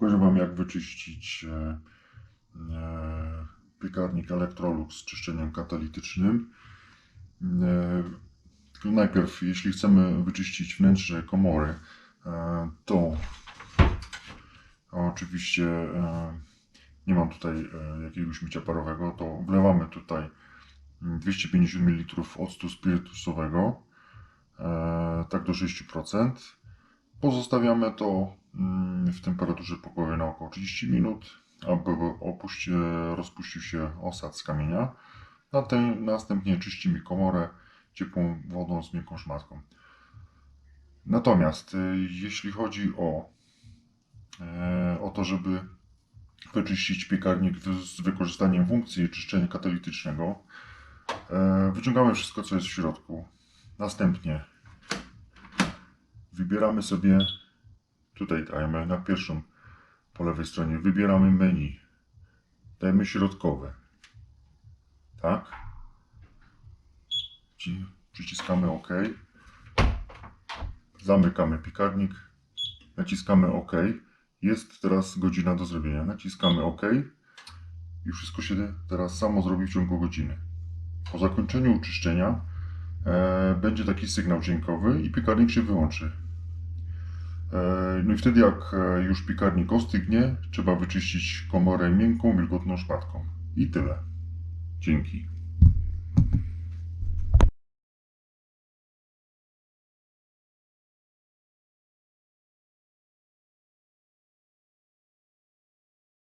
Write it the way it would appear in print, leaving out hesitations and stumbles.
Pokażę Wam, jak wyczyścić piekarnik Electrolux z czyszczeniem katalitycznym. Tylko najpierw, jeśli chcemy wyczyścić wnętrze komory, to oczywiście nie mam tutaj jakiegoś mycia parowego, to wlewamy tutaj 250 ml octu spirytusowego, tak do 6%. Pozostawiamy to w temperaturze pokojowej na około 30 minut, aby rozpuścił się osad z kamienia. Następnie czyścimy komorę ciepłą wodą z miękką szmatką. Natomiast jeśli chodzi o to, żeby wyczyścić piekarnik z wykorzystaniem funkcji czyszczenia katalitycznego, wyciągamy wszystko, co jest w środku. Następnie wybieramy sobie, tutaj dajemy na pierwszą po lewej stronie, wybieramy menu, dajemy środkowe, tak, przyciskamy OK, zamykamy piekarnik, naciskamy OK, jest teraz godzina do zrobienia, naciskamy OK i wszystko się teraz samo zrobi w ciągu godziny. Po zakończeniu czyszczenia będzie taki sygnał dźwiękowy i piekarnik się wyłączy. No i wtedy, jak już piekarnik ostygnie, trzeba wyczyścić komorę miękką, wilgotną szmatką. I tyle. Dzięki.